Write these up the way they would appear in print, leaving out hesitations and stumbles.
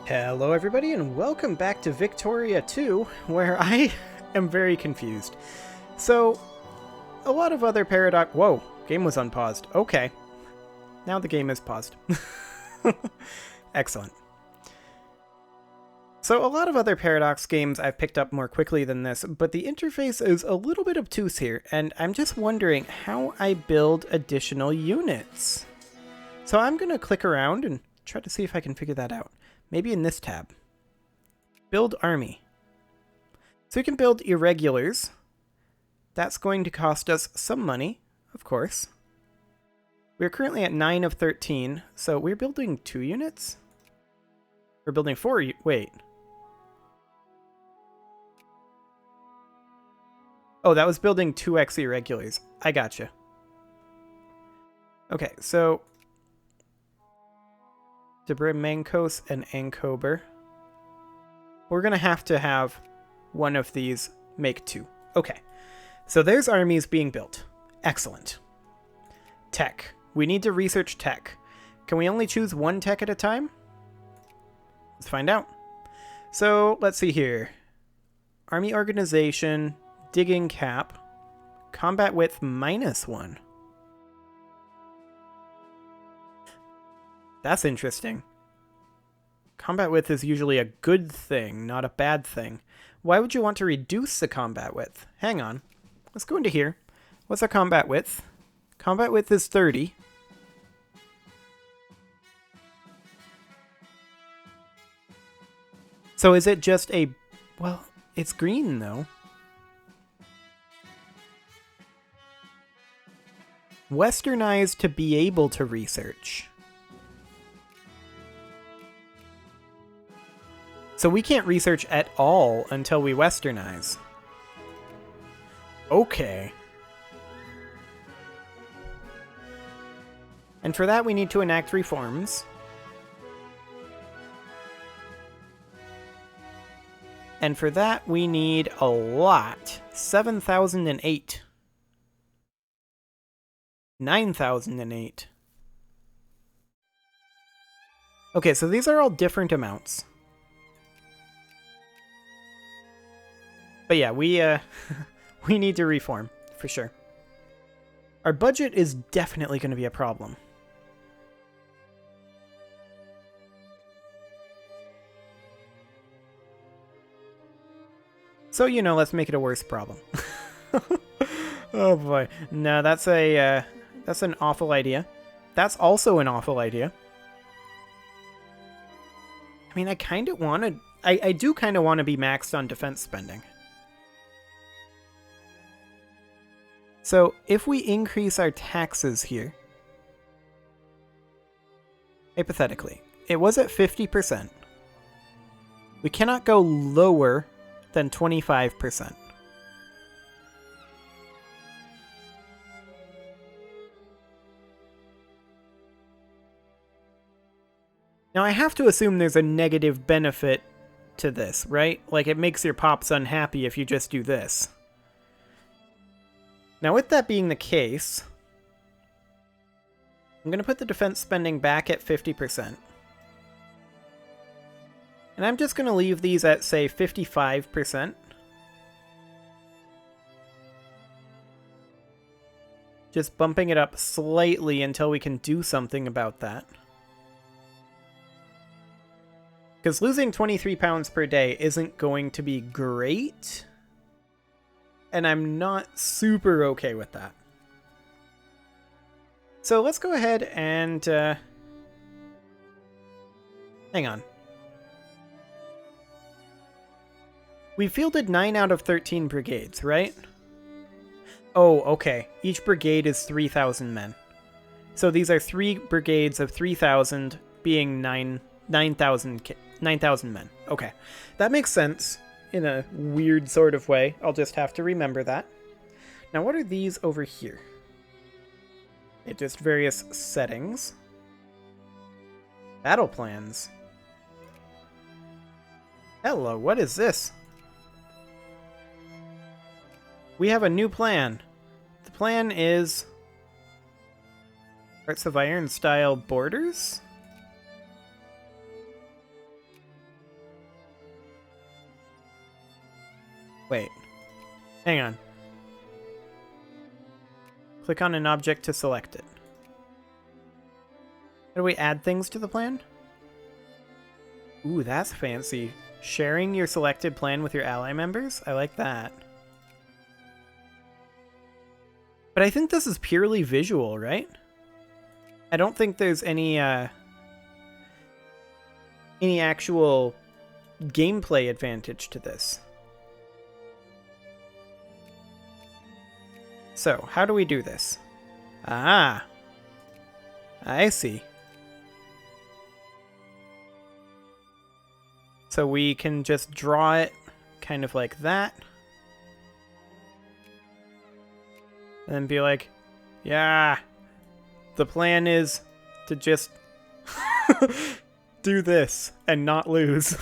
Hello everybody and welcome back to Victoria 2, where I am very confused. So, a lot of other Paradox... Whoa, game was unpaused. Okay. Now the game is paused. Excellent. So a lot of other Paradox games I've picked up more quickly than this, but the interface is a little bit obtuse here, and I'm just wondering how I build additional units. So I'm going to click around and try to see if I can figure that out. Maybe in this tab. Build army. So we can build irregulars. That's going to cost us some money, of course. We're currently at 9 of 13, so we're building 2 units? We're building 4, wait. Oh, that was building 2x irregulars. I gotcha. Okay, so Debra Mankos and Ankober. We're going to have one of these make 2. Okay, so there's armies being built. Excellent. Tech. We need to research tech. Can we only choose one tech at a time? Let's find out. So, let's see here. Army organization, digging cap, combat width -1. That's interesting. Combat width is usually a good thing, not a bad thing. Why would you want to reduce the combat width? Hang on. Let's go into here. What's our combat width? Combat width is 30. So is it just a... Well, it's green, though. Westernized to be able to research. So we can't research at all until we westernize. Okay. And for that we need to enact reforms. And for that we need a lot. 7,008. 9,008. Okay, so these are all different amounts. But yeah, we need to reform, for sure. Our budget is definitely going to be a problem. So, you know, let's make it a worse problem. Oh boy. No, that's an awful idea. That's also an awful idea. I mean, I kind of want to... I do kind of want to be maxed on defense spending. So, if we increase our taxes here, hypothetically, it was at 50%. We cannot go lower than 25%. Now, I have to assume there's a negative benefit to this, right? Like, it makes your pops unhappy if you just do this. Now, with that being the case, I'm going to put the defense spending back at 50%. And I'm just going to leave these at, say, 55%. Just bumping it up slightly until we can do something about that. Because losing 23 pounds per day isn't going to be great. And I'm not super okay with that. So let's go ahead and... hang on. We fielded 9 out of 13 brigades, right? Oh, okay. Each brigade is 3,000 men. So these are 3 brigades of 3,000 being 9,000 men. Okay. That makes sense. In a weird sort of way. I'll just have to remember that. Now, what are these over here? It's just various settings. Battle plans. Hello, what is this? We have a new plan. The plan is Hearts of Iron style borders? Wait. Hang on. Click on an object to select it. How do we add things to the plan? Ooh, that's fancy. Sharing your selected plan with your ally members? I like that. But I think this is purely visual, right? I don't think there's any actual gameplay advantage to this. So, how do we do this? Ah, I see. So we can just draw it kind of like that. And then be like, yeah, the plan is to just do this and not lose.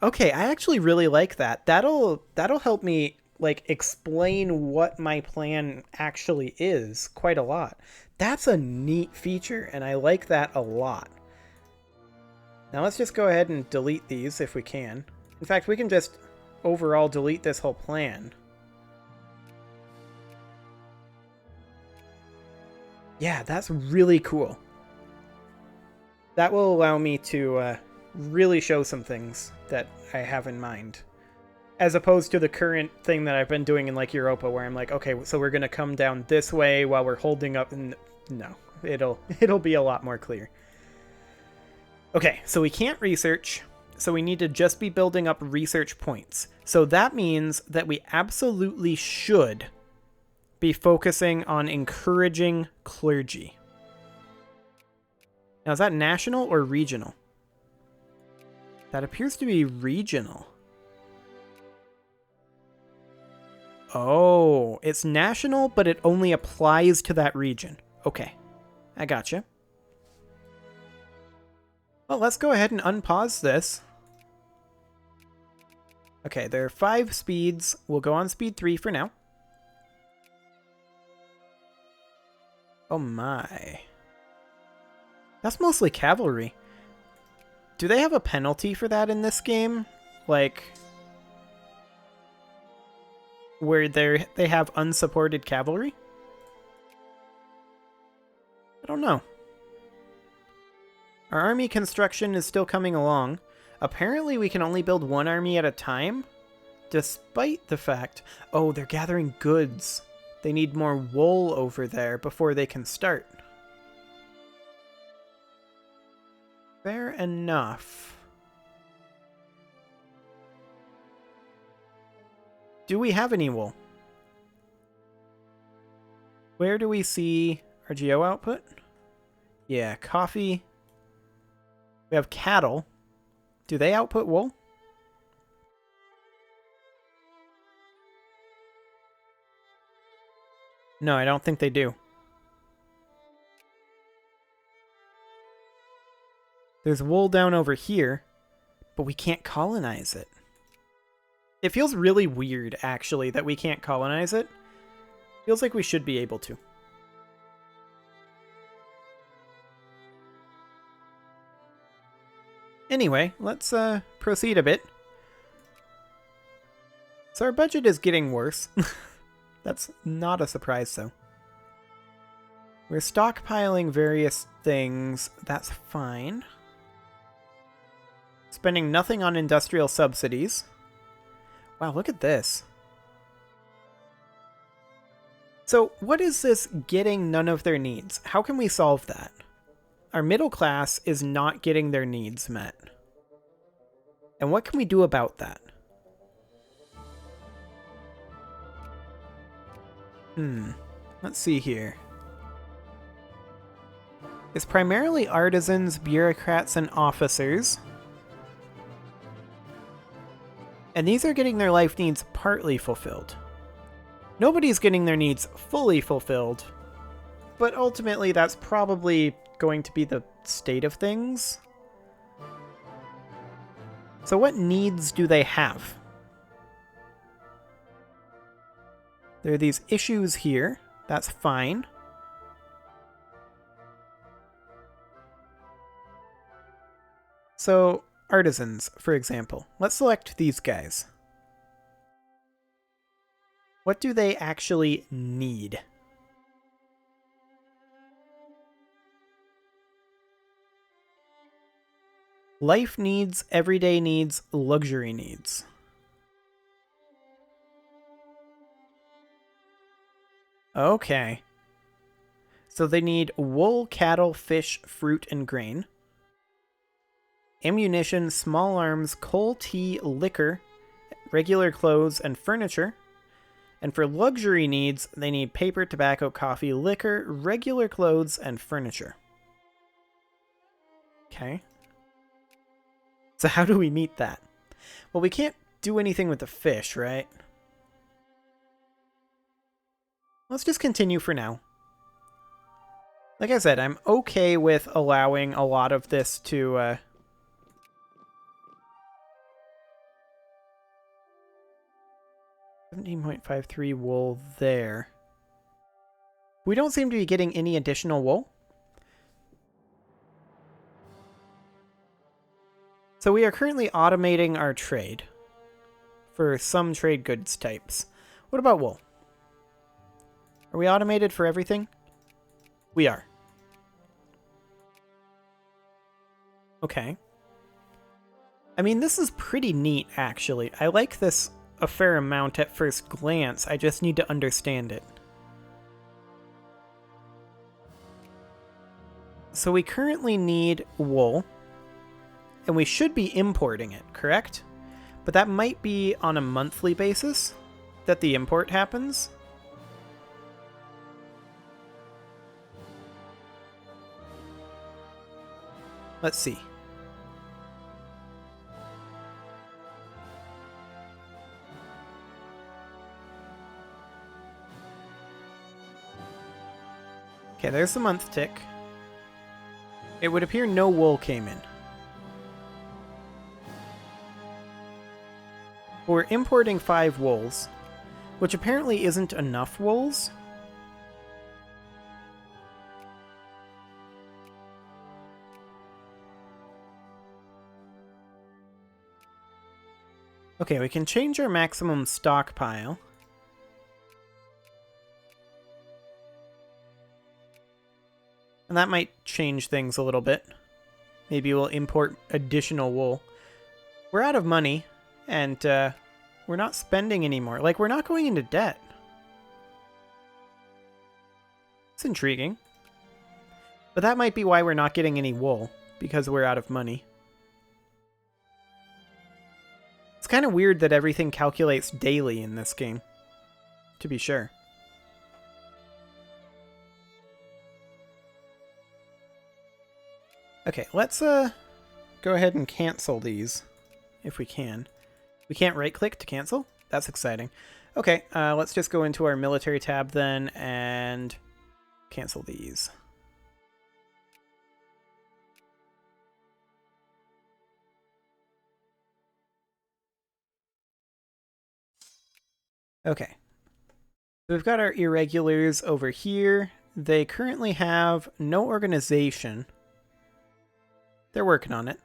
Okay, I actually really like that. That'll help me like explain what my plan actually is quite a lot. That's a neat feature, and I like that a lot. Now let's just go ahead and delete these if we can. In fact, we can just overall delete this whole plan. Yeah, that's really cool. That will allow me to really show some things that I have in mind. As opposed to the current thing that I've been doing in like Europa, where I'm like, okay, so we're gonna come down this way while we're holding up, and no, it'll be a lot more clear. Okay, so we can't research, so we need to just be building up research points. So that means that we absolutely should be focusing on encouraging clergy. Now, is that national or regional? That appears to be regional. Oh, it's national, but it only applies to that region. Okay, I gotcha. Well, let's go ahead and unpause this. Okay, there are 5 speeds. We'll go on speed 3 for now. Oh my. That's mostly cavalry. Do they have a penalty for that in this game? Like, where they have unsupported cavalry? I don't know. Our army construction is still coming along. Apparently we can only build 1 army at a time, despite the fact... Oh, they're gathering goods. They need more wool over there before they can start. Fair enough. Do we have any wool? Where do we see our geo output? Yeah, coffee. We have cattle. Do they output wool? No, I don't think they do. There's wool down over here, but we can't colonize it. It feels really weird, actually, that we can't colonize it. Feels like we should be able to. Anyway, let's proceed a bit. So our budget is getting worse. That's not a surprise, though. We're stockpiling various things. That's fine. Spending nothing on industrial subsidies. Wow, look at this. So what is this getting none of their needs? How can we solve that? Our middle class is not getting their needs met. And what can we do about that? Let's see here. It's primarily artisans, bureaucrats, and officers. And these are getting their life needs partly fulfilled. Nobody's getting their needs fully fulfilled, but ultimately that's probably going to be the state of things. So what needs do they have? There are these issues here. That's fine. So, artisans, for example. Let's select these guys. What do they actually need? Life needs, everyday needs, luxury needs. Okay. So they need wool, cattle, fish, fruit, and grain. Ammunition, small arms, coal, tea, liquor, regular clothes, and furniture. And for luxury needs, they need paper, tobacco, coffee, liquor, regular clothes, and furniture. Okay. So how do we meet that? Well, we can't do anything with the fish, right? Let's just continue for now. Like I said, I'm okay with allowing a lot of this to... 17.53 wool there. We don't seem to be getting any additional wool. So we are currently automating our trade for some trade goods types. What about wool? Are we automated for everything? We are. Okay. I mean, this is pretty neat, actually. I like this a fair amount at first glance. I just need to understand it. So we currently need wool, and we should be importing it, correct? But that might be on a monthly basis that the import happens. Let's see. Okay, there's the month tick. It would appear no wool came in. We're importing 5 wools, which apparently isn't enough wools. Okay, we can change our maximum stockpile. And that might change things a little bit. Maybe we'll import additional wool. We're out of money, and we're not spending anymore. Like, we're not going into debt. It's intriguing. But that might be why we're not getting any wool, because we're out of money. It's kind of weird that everything calculates daily in this game, to be sure. Okay, let's go ahead and cancel these, if we can. We can't right-click to cancel? That's exciting. Okay, let's just go into our military tab then and cancel these. Okay. We've got our irregulars over here. They currently have no organization. They're working on it.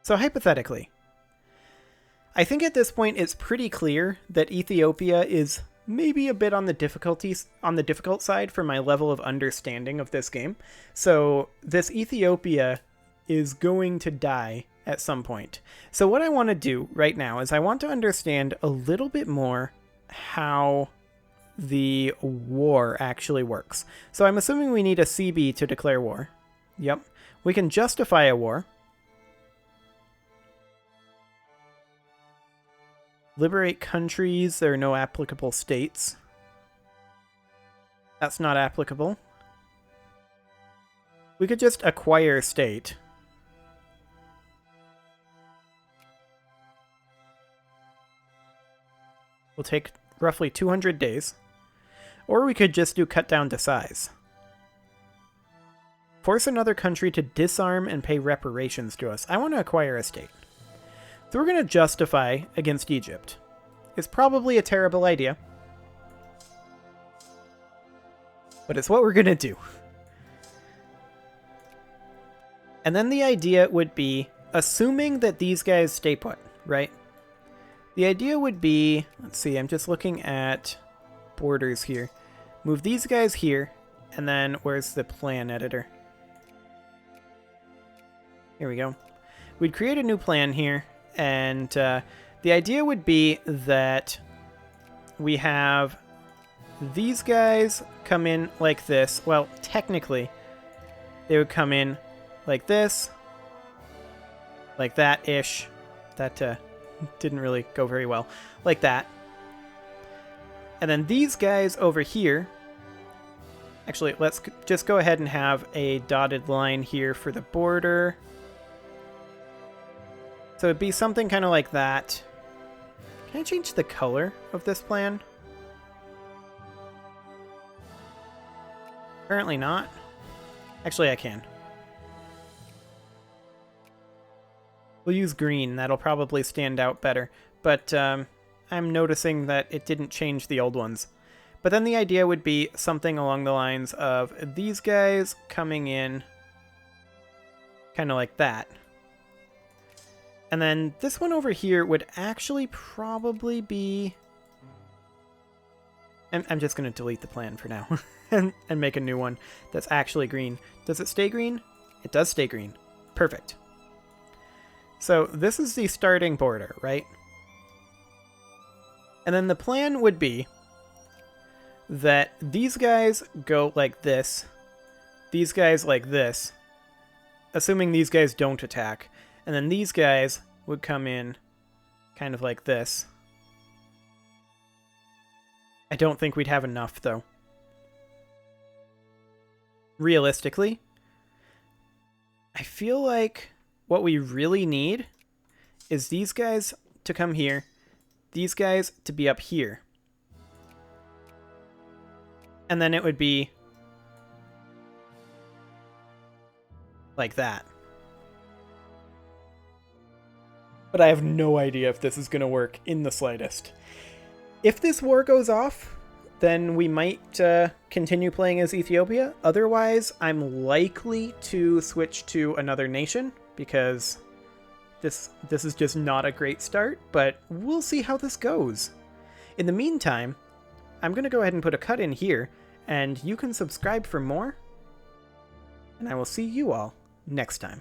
So hypothetically, I think at this point it's pretty clear that Ethiopia is maybe a bit on the difficult side for my level of understanding of this game. So this Ethiopia is going to die at some point. So what I want to do right now is I want to understand a little bit more how the war actually works. So I'm assuming we need a CB to declare war. Yep. We can justify a war. Liberate countries. There are no applicable states. That's not applicable. We could just acquire a state. Will take roughly 200 days. Or we could just do cut down to size. Force another country to disarm and pay reparations to us. I want to acquire a state. So we're going to justify against Egypt. It's probably a terrible idea. But it's what we're going to do. And then the idea would be, assuming that these guys stay put, right? The idea would be, let's see, I'm just looking at borders here. Move these guys here, and then where's the plan editor? Here we go. We'd create a new plan here, and the idea would be that we have these guys come in like this. Well, technically, they would come in like this, like that-ish. That didn't really go very well. Like that. And then these guys over here, actually, let's just go ahead and have a dotted line here for the border. So it'd be something kind of like that. Can I change the color of this plan? Apparently not. Actually, I can. We'll use green. That'll probably stand out better. But I'm noticing that it didn't change the old ones. But then the idea would be something along the lines of these guys coming in kind of like that. And then this one over here would actually probably be... I'm just going to delete the plan for now and make a new one that's actually green. Does it stay green? It does stay green. Perfect. So this is the starting border, right? And then the plan would be that these guys go like this, these guys like this, assuming these guys don't attack, and then these guys would come in kind of like this. I don't think we'd have enough, though. Realistically, I feel like what we really need is these guys to come here, these guys to be up here. And then it would be like that. But I have no idea if this is going to work in the slightest. If this war goes off, then we might continue playing as Ethiopia. Otherwise, I'm likely to switch to another nation, because this is just not a great start, but we'll see how this goes. In the meantime, I'm going to go ahead and put a cut in here, and you can subscribe for more, and I will see you all next time.